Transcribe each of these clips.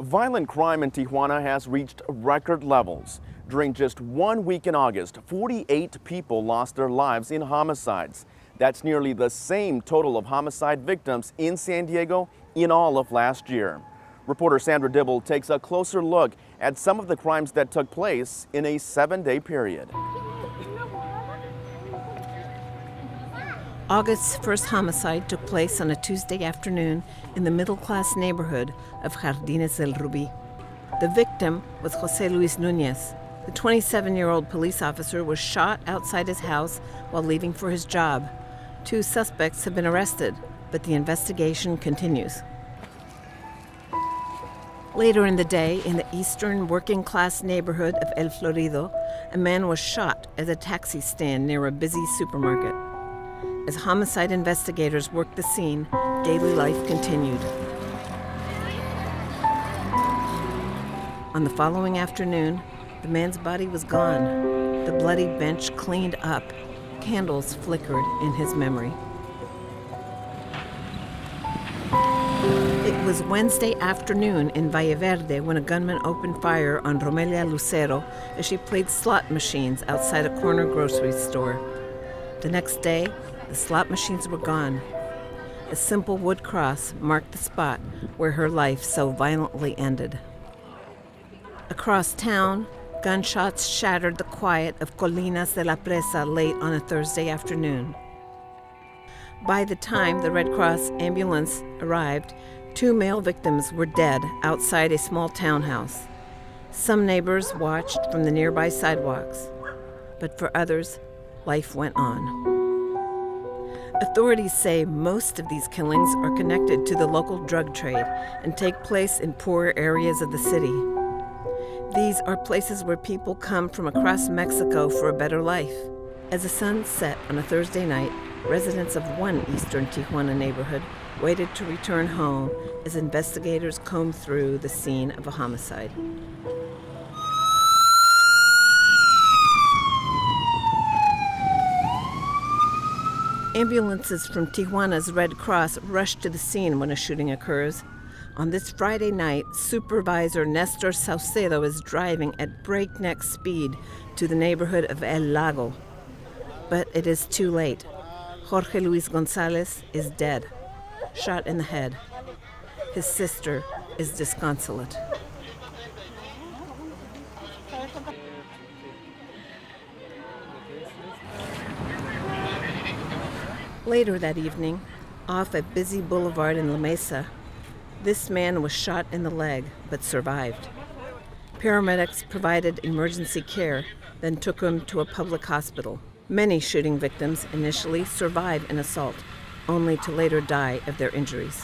Violent crime in Tijuana has reached record levels. During just 1 week in August, 48 people lost their lives in homicides. That's nearly the same total of homicide victims in San Diego in all of last year. Reporter Sandra Dibble takes a closer look at some of the crimes that took place in a 7-day period. August's first homicide took place on a Tuesday afternoon in the middle-class neighborhood of Jardines del Rubí. The victim was José Luis Núñez. The 27-year-old police officer was shot outside his house while leaving for his job. 2 suspects have been arrested, but the investigation continues. Later in the day, in the eastern working-class neighborhood of El Florido, a man was shot at a taxi stand near a busy supermarket. As homicide investigators worked the scene, daily life continued. On the following afternoon, the man's body was gone, the bloody bench cleaned up, candles flickered in his memory. It was Wednesday afternoon in Valle Verde when a gunman opened fire on Romelia Lucero as she played slot machines outside a corner grocery store. The next day, the slot machines were gone. A simple wood cross marked the spot where her life so violently ended. Across town, gunshots shattered the quiet of Colinas de la Presa late on a Thursday afternoon. By the time the Red Cross ambulance arrived, 2 male victims were dead outside a small townhouse. Some neighbors watched from the nearby sidewalks, but for others, life went on. Authorities say most of these killings are connected to the local drug trade and take place in poorer areas of the city. These are places where people come from across Mexico for a better life. As the sun set on a Thursday night, residents of one eastern Tijuana neighborhood waited to return home as investigators combed through the scene of a homicide. Ambulances from Tijuana's Red Cross rush to the scene when a shooting occurs. On this Friday night, Supervisor Nestor Saucedo is driving at breakneck speed to the neighborhood of El Lago. But it is too late. Jorge Luis Gonzalez is dead, shot in the head. His sister is disconsolate. Later that evening, off a busy boulevard in La Mesa, this man was shot in the leg but survived. Paramedics provided emergency care, then took him to a public hospital. Many shooting victims initially survive an assault, only to later die of their injuries.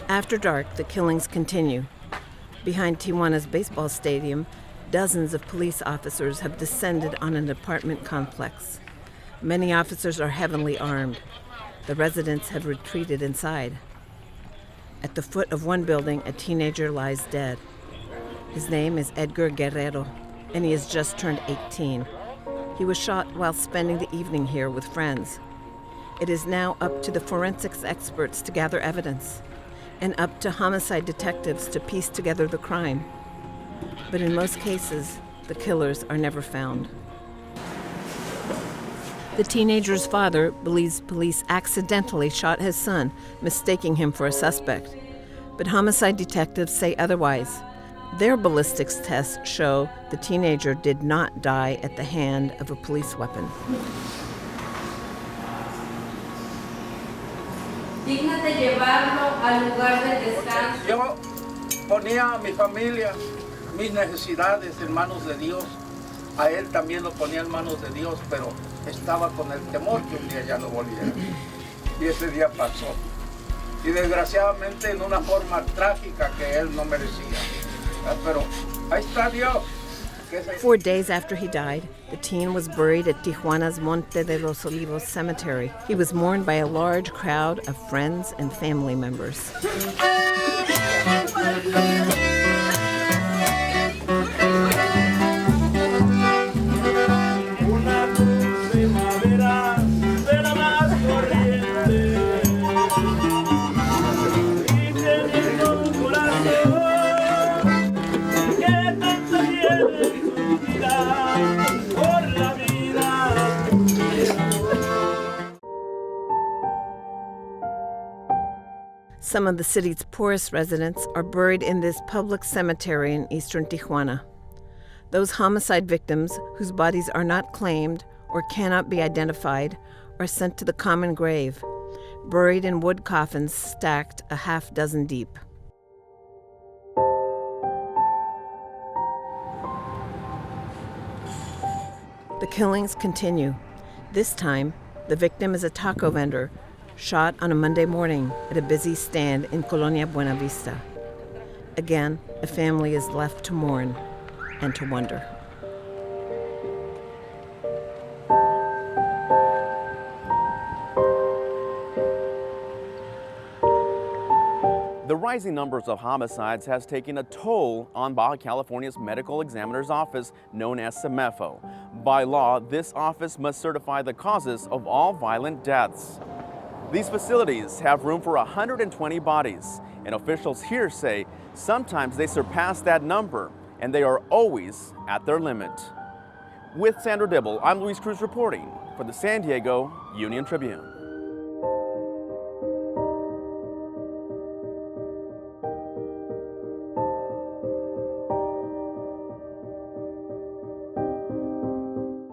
After dark, the killings continue. Behind Tijuana's baseball stadium, dozens of police officers have descended on an apartment complex. Many officers are heavily armed. The residents have retreated inside. At the foot of one building, a teenager lies dead. His name is Edgar Guerrero, and he has just turned 18. He was shot while spending the evening here with friends. It is now up to the forensics experts to gather evidence, and up to homicide detectives to piece together the crime. But in most cases, the killers are never found. The teenager's father believes police accidentally shot his son, mistaking him for a suspect. But homicide detectives say otherwise. Their ballistics tests show the teenager did not die at the hand of a police weapon. Yo ponía a mi familia, mis necesidades en manos de Dios. A él también lo ponía en manos de Dios, pero estaba con el temor que un día ya no volviera. Y ese día pasó. Y desgraciadamente en una forma trágica que él no merecía. Pero ahí está Dios. 4 days after he died, the teen was buried at Tijuana's Monte de los Olivos cemetery. He was mourned by a large crowd of friends and family members. Una primavera de la Some of the city's poorest residents are buried in this public cemetery in eastern Tijuana. Those homicide victims whose bodies are not claimed or cannot be identified are sent to the common grave, buried in wood coffins stacked a half dozen deep. The killings continue. This time, the victim is a taco vendor shot on a Monday morning at a busy stand in Colonia Buena Vista. Again, a family is left to mourn and to wonder. The rising numbers of homicides has taken a toll on Baja California's Medical Examiner's Office, known as CEMEFO. By law, this office must certify the causes of all violent deaths. These facilities have room for 120 bodies, and officials here say sometimes they surpass that number, and they are always at their limit. With Sandra Dibble, I'm Luis Cruz reporting for the San Diego Union Tribune.